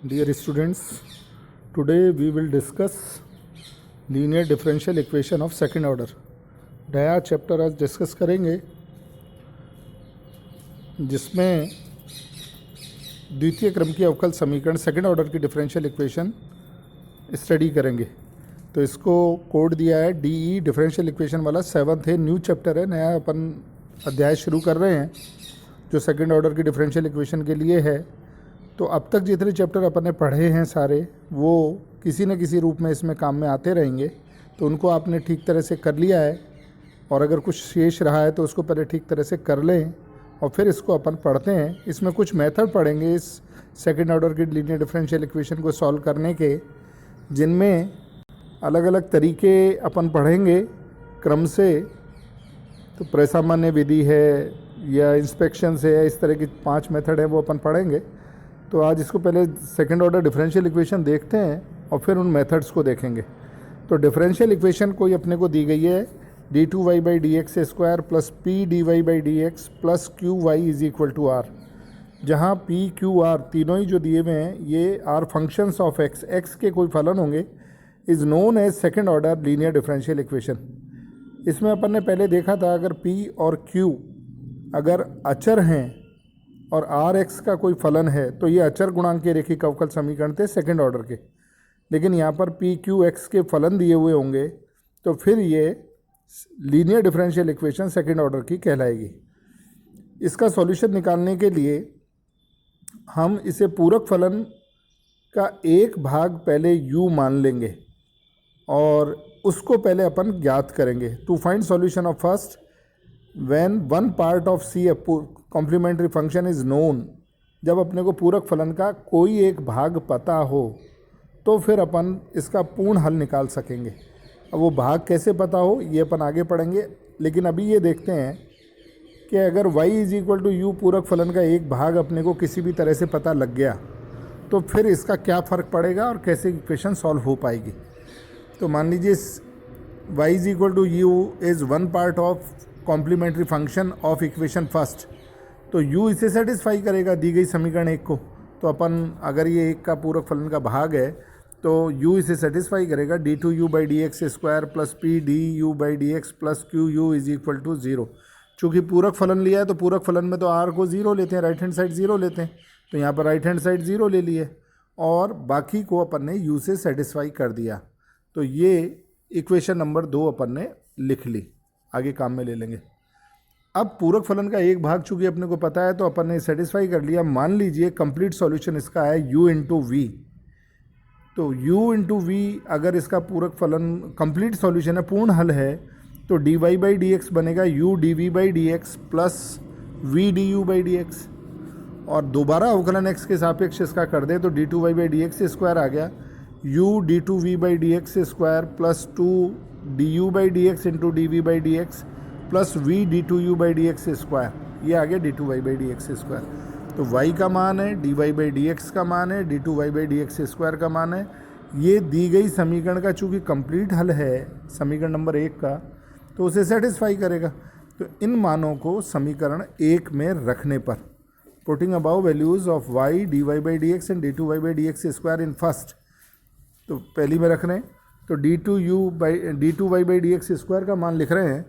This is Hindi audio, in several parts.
Dear students, today we will discuss linear differential equation of second order. नया चैप्टर आज डिस्कस करेंगे जिसमें द्वितीय क्रम की अवकल समीकरण सेकंड ऑर्डर की डिफरेंशियल इक्वेशन स्टडी करेंगे। तो इसको कोड दिया है DE डिफरेंशियल इक्वेशन वाला 7th है, न्यू चैप्टर है, नया अपन अध्याय शुरू कर रहे हैं जो सेकंड ऑर्डर की डिफरेंशियल इक्वेशन के लिए है। तो अब तक जितने चैप्टर अपन ने पढ़े हैं सारे वो किसी न किसी रूप में इसमें काम में आते रहेंगे, तो उनको आपने ठीक तरह से कर लिया है और अगर कुछ शेष रहा है तो उसको पहले ठीक तरह से कर लें और फिर इसको अपन पढ़ते हैं। इसमें कुछ मेथड पढ़ेंगे इस सेकंड ऑर्डर की लीनियर डिफरेंशियल इक्वेशन को सॉल्व करने के, जिनमें अलग अलग तरीके अपन पढ़ेंगे क्रम से। तो प्रसामान्य विधि है या इंस्पेक्शन से है, इस तरह की 5 मेथड है वो अपन पढ़ेंगे। तो आज इसको पहले सेकंड ऑर्डर डिफरेंशियल इक्वेशन देखते हैं और फिर उन मेथड्स को देखेंगे। तो डिफरेंशियल इक्वेशन कोई अपने को दी गई है d2y/dx² plus p/dy/dx plus qy is equal to r, जहाँ p q r तीनों ही जो दिए हुए हैं ये आर फंक्शंस ऑफ x के कोई फलन होंगे, is known as second order linear differential equation. इसमें अपन ने पहले देखा था अगर p और q अगर अचर हैं और आर एक्स का कोई फलन है तो ये अचर गुणांक के रेखिक अवकल समीकरण थे सेकंड ऑर्डर के। लेकिन यहाँ पर पी क्यू एक्स के फलन दिए हुए होंगे तो फिर ये linear differential equation second order की कहलाएगी। इसका सॉल्यूशन निकालने के लिए हम इसे पूरक फलन का एक भाग पहले u मान लेंगे और उसको पहले अपन ज्ञात करेंगे। To find solution of first when one part of C complementary function is known, जब अपने को पूरक फलन का कोई एक भाग पता हो तो फिर अपन इसका पूर्ण हल निकाल सकेंगे। अब वो भाग कैसे पता हो ये अपन आगे पढ़ेंगे, लेकिन अभी ये देखते हैं कि अगर y is equal to u पूरक फलन का एक भाग अपने को किसी भी तरह से पता लग गया तो फिर इसका क्या फ़र्क पड़ेगा और कैसे इक्वेशन सॉल्व हो पाएगी। तो मान लीजिए y is equal to u is one part of complementary function of equation first, तो u इसे सेटिस्फाई करेगा दी गई समीकरण एक को। तो अपन अगर ये एक का पूरक फलन का भाग है तो u इसे सेटिस्फाई करेगा d2u/dx² plus p/du/dx plus qu is equal to 0। चूँकि पूरक फलन लिया है तो पूरक फलन में तो r को 0 लेते हैं, राइट हैंड साइड 0 लेते हैं, तो यहाँ पर राइट हैंड साइड 0 ले लिए और बाकी को अपन ने u से सेटिस्फाई कर दिया। तो ये इक्वेशन नंबर 2 अपन ने लिख ली, आगे काम में ले लेंगे। अब पूरक फलन का एक भाग चूँकि अपने को पता है तो अपन ने सेटिस्फाई कर लिया। मान लीजिए कंप्लीट सॉल्यूशन इसका है u इंटू वी, तो u इंटू वी अगर इसका पूरक फलन कंप्लीट सॉल्यूशन है, पूर्ण हल है, तो dy/dx बनेगा u dv/dx plus v du/dx और दोबारा अवकलन x के सापेक्ष इसका कर दे तो d2y/dx² आ गया u d2v/dx² plus 2 du/dx into dv/dx plus v d2u/dx², ये आ गया d2y/dx²। तो y का मान है, dy/dx का मान है, d2y/dx² का मान है। ये दी गई समीकरण का चूँकि कंप्लीट हल है समीकरण नंबर 1 का, तो उसे सेटिस्फाई करेगा। तो इन मानों को समीकरण 1 में रखने पर putting above values of y dy/dx and d2y/dx² in first, तो पहली में रख रहे हैं तो d2y/dx² का मान लिख रहे हैं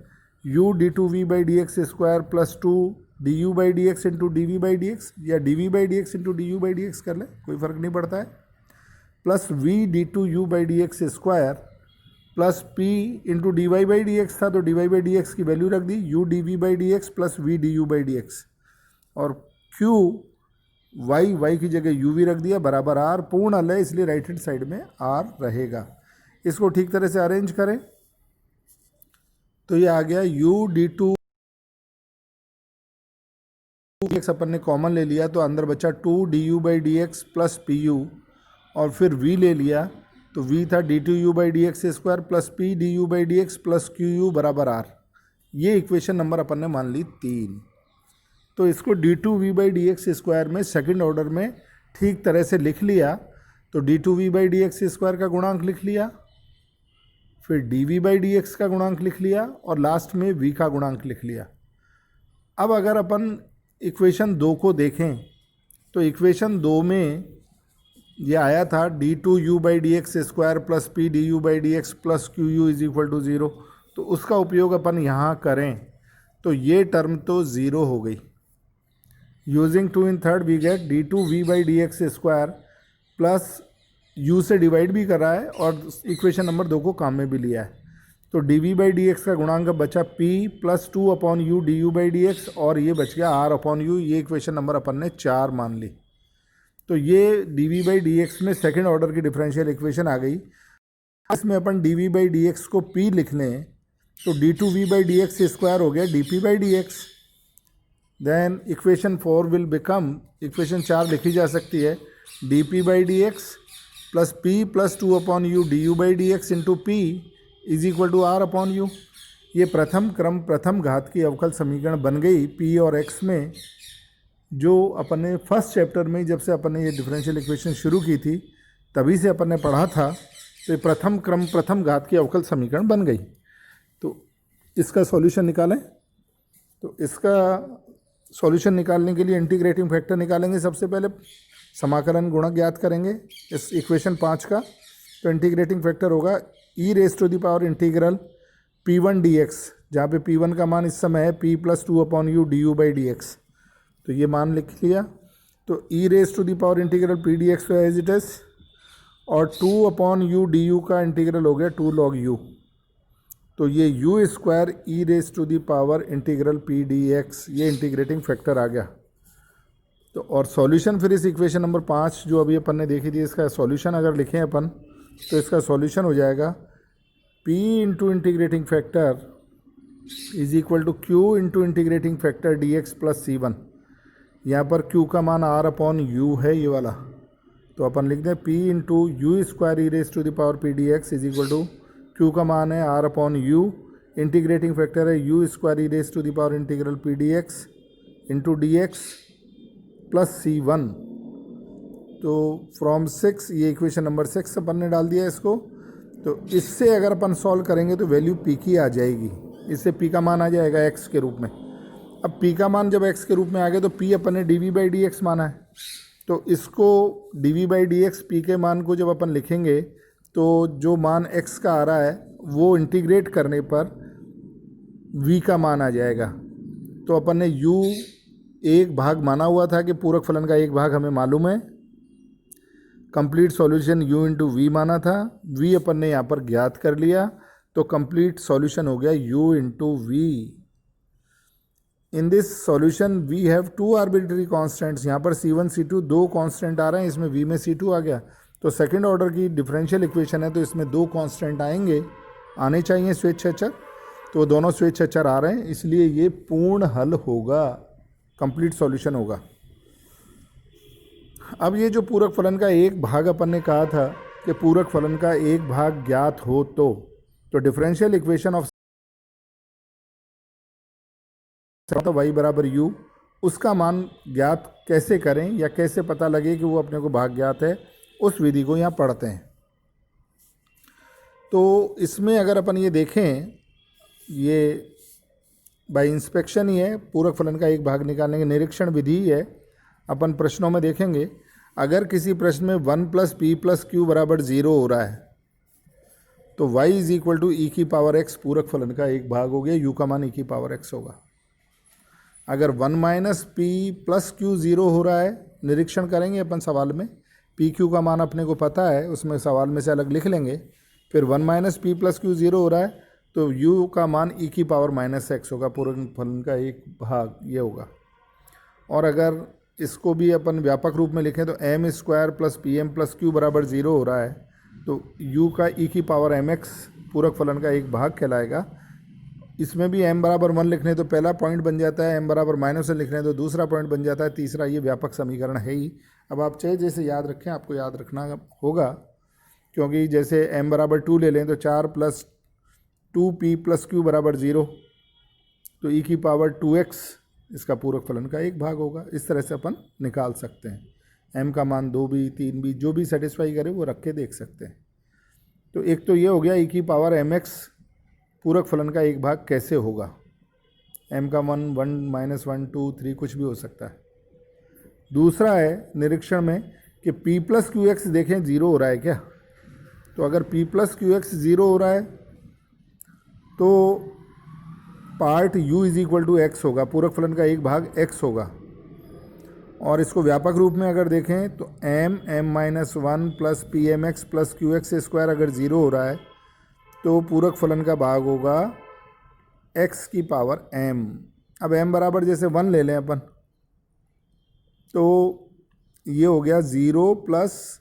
u d2v/dx² plus 2 du/dx into dv/dx या dv/dx इंटू du/dx कर ले, कोई फ़र्क नहीं पड़ता है, plus v d2u/dx² plus p into dy/dx था तो dy/dx की वैल्यू रख दी u dv/dx plus v du/dx और q y की जगह u v रख दिया बराबर r, पूर्ण हल है इसलिए राइट हैंड साइड में r रहेगा। इसको ठीक तरह से अरेंज करें तो ये आ गया u d2 अपन ने कॉमन ले लिया तो अंदर बचा 2 du/dx प्लस pu और फिर v ले लिया तो v था d2u/dx² plus p du/dx plus qu बराबर r। ये इक्वेशन नंबर अपन ने मान ली 3। तो इसको d2v/dx² में सेकंड ऑर्डर में ठीक तरह से लिख लिया तो d2v/dx² का गुणांक लिख लिया, फिर dv/dx का गुणांक लिख लिया और लास्ट में v का गुणांक लिख लिया। अब अगर अपन इक्वेशन 2 को देखें तो इक्वेशन 2 में ये आया था d2u/dx² plus p/du/dx plus qu is equal to 0, तो उसका उपयोग अपन यहाँ करें तो ये टर्म तो ज़ीरो हो गई। Using 2 in third we get d2v/dx² plus u से डिवाइड भी कर रहा है और इक्वेशन नंबर 2 को काम में भी लिया है। तो dv/dx का गुणांक बचा p प्लस 2/u du/dx और ये बच गया r/u। ये इक्वेशन नंबर अपन ने 4 मान ली। तो ये dv/dx में सेकेंड ऑर्डर की डिफरेंशियल इक्वेशन आ गई। इसमें अपन dv/dx को p लिख लें तो d2v/dx² हो गया dp/dx। Then equation 4 will become, equation 4 लिखी जा सकती है dp/dx plus p plus 2/u du/dx into p is equal to r/u। ये प्रथम क्रम प्रथम घात की अवकल समीकरण बन गई p और x में, जो अपन ने फर्स्ट चैप्टर में जब से अपन ने ये डिफरेंशियल इक्वेशन शुरू की थी तभी से अपन ने पढ़ा था। तो ये प्रथम क्रम प्रथम घात की अवकल समीकरण बन गई। तो इसका सॉल्यूशन निकालें। तो इसका सॉल्यूशन निकालने के लिए इंटीग्रेटिंग फैक्टर निकालेंगे। सबसे पहले समाकलन गुणक ज्ञात करेंगे इस इक्वेशन 5 का। तो इंटीग्रेटिंग फैक्टर होगा e⁻∫ p1 dx, जहाँ पे p1 का मान इस समय है p प्लस 2/u du/dx। तो ये मान लिख लिया। तो e⁻∫ p dx तो एज इट इज, और 2/u du का इंटीग्रल हो गया 2 log u। तो ये u² e⁻∫ p dx, ये इंटीग्रेटिंग फैक्टर आ गया। तो और सॉल्यूशन फिर इस इक्वेशन नंबर 5 जो अभी अपन ने देखी थी, इसका सॉल्यूशन अगर लिखें अपन तो इसका सॉल्यूशन हो जाएगा p into integrating factor is equal to q into integrating factor dx plus c1। यहाँ पर q का मान r/u है ये वाला, तो अपन लिख दें p into u² e⁻p dx is equal to q का मान है r/u, इंटीग्रेटिंग फैक्टर है u² e⁻∫p dx into dx plus c1। तो फ्रॉम 6, ये इक्वेशन नंबर 6 अपन ने डाल दिया इसको। तो इससे अगर अपन सॉल्व करेंगे तो वैल्यू p की आ जाएगी। इससे p का मान आ जाएगा x के रूप में। अब p का मान जब x के रूप में आ गया तो p अपन ने dv/dx माना है, तो इसको dv/dx p के मान को जब अपन लिखेंगे तो जो मान x का आ रहा है वो इंटीग्रेट करने पर v का मान आ जाएगा। तो अपन ने u एक भाग माना हुआ था कि पूरक फलन का एक भाग हमें मालूम है। Complete solution u into v माना था, v अपन ने यहाँ पर ज्ञात कर लिया, तो कंप्लीट सॉल्यूशन हो गया u into v. In this solution we have 2 arbitrary constants. यहाँ पर c1 c2 दो कांस्टेंट आ रहे हैं, इसमें v में c2 आ गया। तो सेकेंड ऑर्डर की डिफरेंशियल इक्वेशन है तो इसमें 2 कांस्टेंट आएंगे, आने चाहिए स्वेच्छाचार, तो दोनों स्वेच्छाचार आ रहे हैं, इसलिए ये पूर्ण हल होगा, कंप्लीट सॉल्यूशन होगा। अब ये जो पूरक फलन का एक भाग अपन ने कहा था कि पूरक फलन का एक भाग ज्ञात हो तो डिफरेंशियल इक्वेशन ऑफ y बराबर u, उसका मान ज्ञात कैसे करें या कैसे पता लगे कि वो अपने को भाग ज्ञात है, उस विधि को यहाँ पढ़ते हैं। तो इसमें अगर अपन ये देखें, ये बाय इंस्पेक्शन ही है, पूरक फलन का एक भाग निकालने की निरीक्षण विधि ही है। अपन प्रश्नों में देखेंगे, अगर किसी प्रश्न में 1 प्लस पी प्लस क्यू बराबर 0 हो रहा है तो y is equal to e⁻x पूरक फलन का एक भाग हो गया, u का मान e⁻x होगा। अगर 1 माइनस पी प्लस क्यू 0 हो रहा है, निरीक्षण करेंगे अपन सवाल में, पी क्यू का मान अपने को पता है, उसमें सवाल में से अलग लिख लेंगे। फिर 1 माइनस पी प्लस क्यू 0 हो रहा है तो u का मान e⁻⁻x होगा, पूरक फलन का एक भाग ये होगा। और अगर इसको भी अपन व्यापक रूप में लिखें तो m² plus p m plus q बराबर 0 हो रहा है तो u का e⁻mx पूरक फलन का एक भाग कहलाएगा। इसमें भी m बराबर 1 लिखने तो पहला पॉइंट बन जाता है, m बराबर -1 लिखने तो दूसरा पॉइंट बन जाता है, तीसरा ये व्यापक समीकरण है ही। अब आप चाहे जैसे याद रखें, आपको याद रखना होगा, क्योंकि जैसे m बराबर 2 ले लें तो 4 प्लस 2p प्लस क्यू बराबर 0, तो e⁻2x इसका पूरक फलन का एक भाग होगा। इस तरह से अपन निकाल सकते हैं। m का मान 2 भी 3 भी जो भी सेटिस्फाई करे वो रख के देख सकते हैं। तो एक तो ये हो गया e⁻mx पूरक फलन का एक भाग कैसे होगा। m का मान 1 -1 2 3 कुछ भी हो सकता है। दूसरा है निरीक्षण में कि p प्लस क्यू एक्स देखें ज़ीरो हो रहा है क्या। तो अगर p plus q x zero हो रहा है तो part u is equal to x होगा, पूरक फलन का एक भाग x होगा। और इसको व्यापक रूप में अगर देखें तो m-1 plus p m x plus q x square अगर ज़ीरो हो रहा है तो पूरक फलन का भाग होगा x की पावर m। अब m बराबर जैसे 1 ले लें अपन, तो ये हो गया 0 plus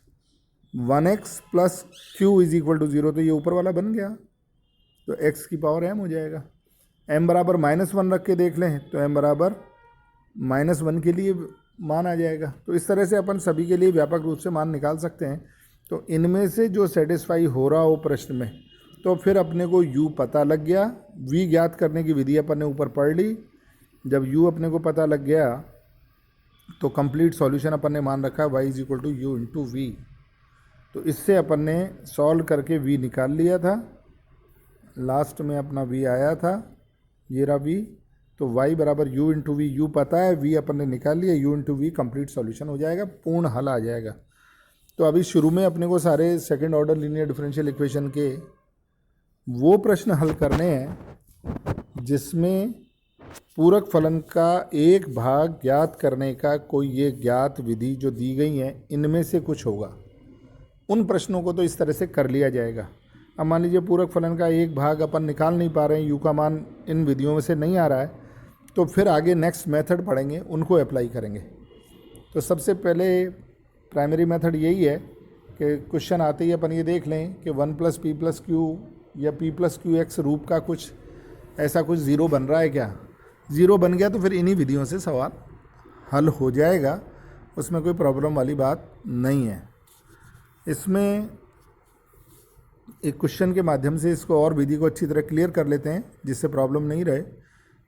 1x plus q is equal to 0, तो ये ऊपर वाला बन गया, तो x की पावर m हो जाएगा। m बराबर -1 रख के देख लें तो m बराबर -1 के लिए मान आ जाएगा। तो इस तरह से अपन सभी के लिए व्यापक रूप से मान निकाल सकते हैं। तो इनमें से जो सेटिस्फाई हो रहा हो प्रश्न में, तो फिर अपने को u पता लग गया, v ज्ञात करने की विधि अपन ने ऊपर पढ़ ली। जब u अपने को पता लग गया तो कंप्लीट सॉल्यूशन अपन ने मान रखा y is equal to u into v. तो इससे अपन ने सॉल्व करके v निकाल लिया था, लास्ट में अपना v आया था, ये रहा v। तो y बराबर u इंटू वी, यू पता है, v अपन ने निकाल लिया, u into v complete solution हो जाएगा, पूर्ण हल आ जाएगा। तो अभी शुरू में अपने को सारे second order linear differential equation के वो प्रश्न हल करने हैं जिसमें पूरक फलन का एक भाग ज्ञात करने का कोई ये ज्ञात विधि जो दी गई है इनमें से कुछ होगा। उन प्रश्नों को तो इस तरह से कर लिया जाएगा। अब मान लीजिए पूरक फलन का एक भाग अपन निकाल नहीं पा रहे हैं, यू का मान इन विधियों में से नहीं आ रहा है, तो फिर आगे नेक्स्ट मेथड पढ़ेंगे, उनको अप्लाई करेंगे। तो सबसे पहले प्राइमरी मेथड यही है कि क्वेश्चन आते ही अपन ये देख लें कि 1 प्लस पी प्लस क्यू या पी प्लस क्यू एक्स रूप का कुछ ऐसा कुछ ज़ीरो बन रहा है क्या। ज़ीरो बन गया तो फिर इन्हीं विधियों से सवाल हल हो जाएगा, उसमें कोई प्रॉब्लम वाली बात नहीं है। इसमें एक क्वेश्चन के माध्यम से इसको और विधि को अच्छी तरह क्लियर कर लेते हैं जिससे प्रॉब्लम नहीं रहे,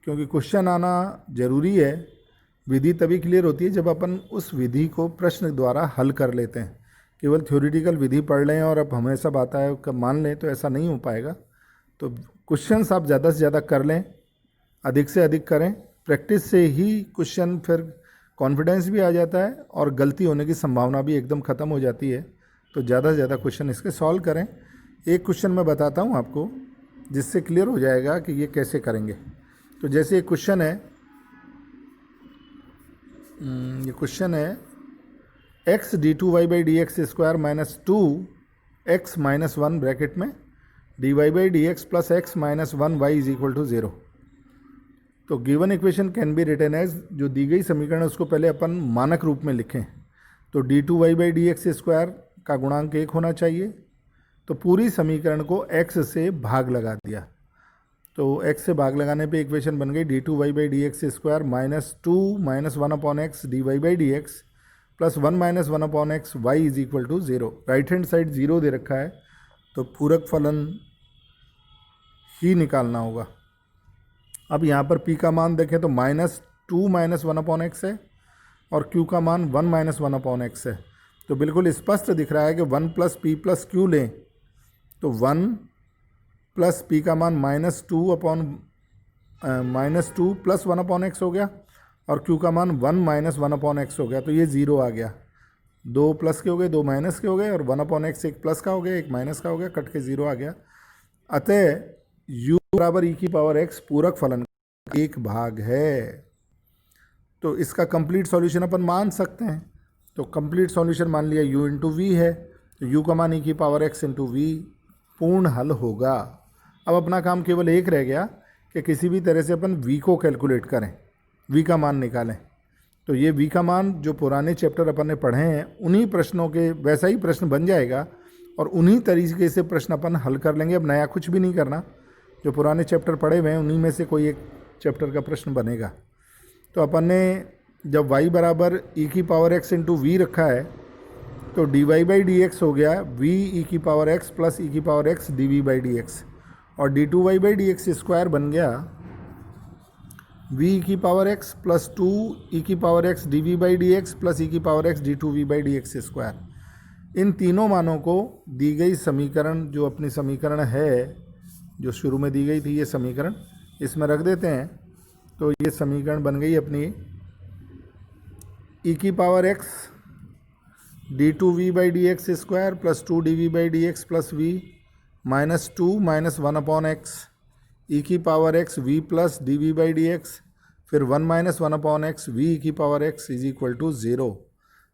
क्योंकि क्वेश्चन आना ज़रूरी है। विधि तभी क्लियर होती है जब अपन उस विधि को प्रश्न द्वारा हल कर लेते हैं। केवल थ्योरेटिकल विधि पढ़ लें और अब हमें सब आता है कब मान लें तो ऐसा नहीं हो पाएगा। तो क्वेश्चंस आप ज़्यादा से ज़्यादा कर लें, अधिक से अधिक करें। प्रैक्टिस से ही क्वेश्चन फिर कॉन्फिडेंस भी आ जाता है और गलती होने की संभावना भी एकदम ख़त्म हो जाती है। तो ज़्यादा से ज़्यादा क्वेश्चन इसके सॉल्व करें। एक क्वेश्चन मैं बताता हूँ आपको जिससे क्लियर हो जाएगा कि ये कैसे करेंगे। तो जैसे एक क्वेश्चन है, ये क्वेश्चन है x d2y by D x square minus 2x minus 1 bracket में dy by D x plus x minus 1 y is equal to 0। तो given equation can be written as, जो दी गई समीकरण है उसको पहले अपन मानक रूप में लिखें। तो d2y by D x square का गुणांक 1 होना चाहिए। तो पूरी समीकरण को x से भाग लगा दिया, तो x से भाग लगाने पे इक्वेशन बन गई d2y by D x square minus 2 minus 1 upon x dy by D x plus 1 minus 1 upon x y is equal to 0। Right hand side 0 दे रखा है तो पूरक फलन ही निकालना होगा। अब यहाँ पर p का मान देखें तो -2 माइनस 1 अपॉन एक्स है और q का मान 1 माइनस 1 अपॉन एक्स है। तो बिल्कुल स्पष्ट दिख रहा है कि 1 प्लस पी प्लस क्यू लें तो 1 प्लस पी का मान -2 प्लस 1 अपॉन एक्स हो गया और क्यू का मान 1 माइनस 1 अपॉन एक्स हो गया। तो ये 0 आ गया, 2 प्लस के हो गए, 2 माइनस के हो गए और 1 अपॉन एक्स एक प्लस का हो गया, एक माइनस का हो गया, कट के 0 आ गया। अतः u बराबर e की पावर x पूरक फलन का एक भाग है। तो इसका कंप्लीट सॉल्यूशन अपन मान सकते हैं। तो कंप्लीट सॉल्यूशन मान लिया u इंटू वी है, तो u का मान e की पावर x इंटू वी पूर्ण हल होगा। अब अपना काम केवल एक रह गया कि किसी भी तरह से अपन v को कैलकुलेट करें, v का मान निकालें। तो ये v का मान जो पुराने चैप्टर अपन ने पढ़े हैं उन्हीं प्रश्नों के वैसा ही प्रश्न बन जाएगा और उन्हीं तरीके से प्रश्न अपन हल कर लेंगे। अब नया कुछ भी नहीं करना, जो पुराने चैप्टर पढ़े हुए हैं उन्हीं में से कोई एक चैप्टर का प्रश्न बनेगा। तो अपन ने जब y बराबर e की पावर x इंटू वी रखा है तो dy बाई डी एक्स हो गया v e की पावर x प्लस e की power x dv by D x और d2y by D x square बन गया v e की पावर x प्लस 2 e की power x dv by D x plus e की power x d2v by D x square. इन तीनों मानों को दी गई समीकरण जो अपनी समीकरण है जो शुरू में दी गई थी, ये समीकरण इसमें रख देते हैं। तो ये समीकरण बन गई अपनी e की power x d2v/dx² plus 2dv/dx plus v minus 2 minus 1/x e की power x v plus dv/dx, फिर 1 माइनस 1/x v e की power x is equal to 0।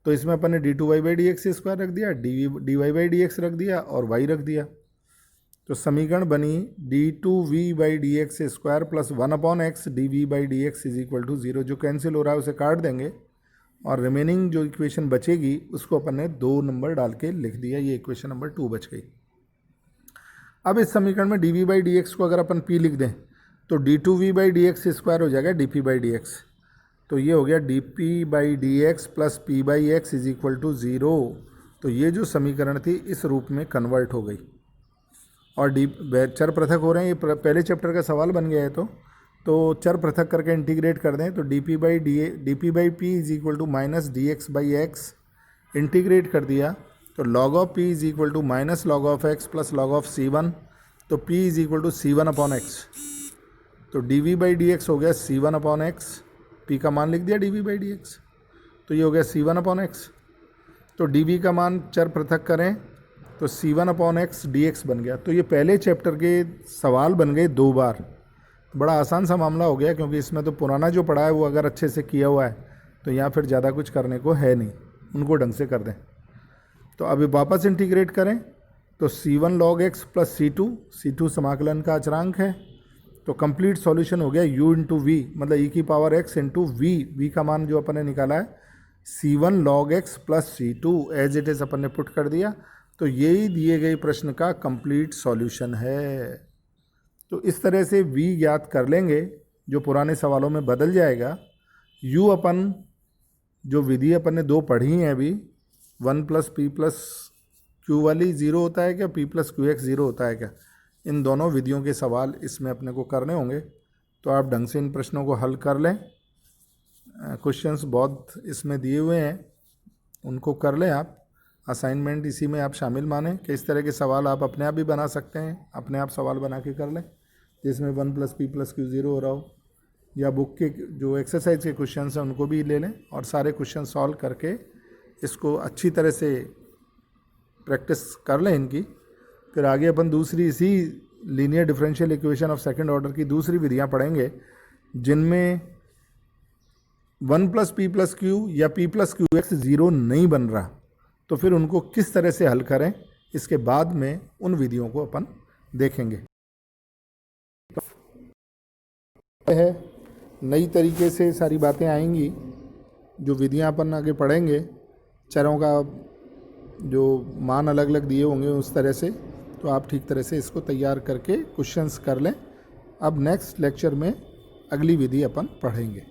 तो इसमें अपन ने d2y/dx² रख दिया, dy/dx रख दिया और y रख दिया। तो समीकरण बनी d2v/dx² plus 1/x dv/dx is equal to 0। जो कैंसिल हो रहा है उसे काट देंगे और रिमेनिंग जो इक्वेशन बचेगी उसको अपन ने 2 नंबर डाल के लिख दिया। ये इक्वेशन नंबर 2 बच गई। अब इस समीकरण में dv/dx को अगर अपन p लिख दें तो d2v/dx² हो जाएगा dp/dx। तो ये हो गया dp/dx plus p/x is equal to 0। तो ये जो समीकरण थी इस रूप में कन्वर्ट हो गई और चर पृथक हो रहे हैं। ये पहले चैप्टर का सवाल बन गया है। तो चर पृथक करके इंटीग्रेट कर दें तो dp/p is equal to minus dx/x integrate कर दिया तो log of p is equal to minus log of x plus log of c1। तो p is equal to c1/x। तो dv/dx हो गया c1/x, p का मान लिख दिया dv/dx। तो ये हो गया c1/x। तो dv का मान चर पृथक करें तो c1/x dx बन गया। तो ये पहले चैप्टर के सवाल बन गए 2 बार। बड़ा आसान सा मामला हो गया क्योंकि इसमें तो पुराना जो पढ़ा है वो अगर अच्छे से किया हुआ है तो यहाँ फिर ज़्यादा कुछ करने को है नहीं, उनको ढंग से कर दें। तो अभी वापस इंटीग्रेट करें तो c1 log x plus c2 समाकलन का अचरांक है। तो कंप्लीट सॉल्यूशन हो गया u इंटू वी, मतलब e की पावर x इंटू वी का मान जो अपन ने निकाला है c1 log x plus c2 as it is अपन ने पुट कर दिया। तो यही दिए गए प्रश्न का कंप्लीट सॉल्यूशन है। तो इस तरह से v ज्ञात कर लेंगे जो पुराने सवालों में बदल जाएगा। u अपन जो विधि अपन ने 2 पढ़ी हैं अभी 1 प्लस p प्लस q वाली 0 होता है क्या, p प्लस qx 0 होता है क्या, इन दोनों विधियों के सवाल इसमें अपने को करने होंगे। तो आप ढंग से इन प्रश्नों को हल कर लें। क्वेश्चंस बहुत इसमें दिए हुए हैं, उनको कर लें आप। असाइनमेंट इसी में आप शामिल मानें कि इस तरह के सवाल आप अपने आप भी बना सकते हैं, अपने आप सवाल बना के कर लें जिसमें 1 प्लस p प्लस q 0 हो रहा हो, या बुक के जो एक्सरसाइज के क्वेश्चंस हैं उनको भी ले लें और सारे क्वेश्चन सॉल्व करके इसको अच्छी तरह से प्रैक्टिस कर लें इनकी। फिर आगे अपन दूसरी इसी linear differential equation of second order की दूसरी विधियाँ पढ़ेंगे जिनमें 1 प्लस p प्लस q या p प्लस qx 0 नहीं बन रहा, तो फिर उनको किस तरह से हल करें इसके बाद में उन विधियों को अपन देखेंगे। है नई तरीके से सारी बातें आएंगी, जो विधियां अपन आगे पढ़ेंगे चरों का जो मान अलग अलग दिए होंगे उस तरह से, तो आप ठीक तरह से इसको तैयार करके क्वेश्चंस कर लें। अब नेक्स्ट लेक्चर में अगली विधि अपन पढ़ेंगे।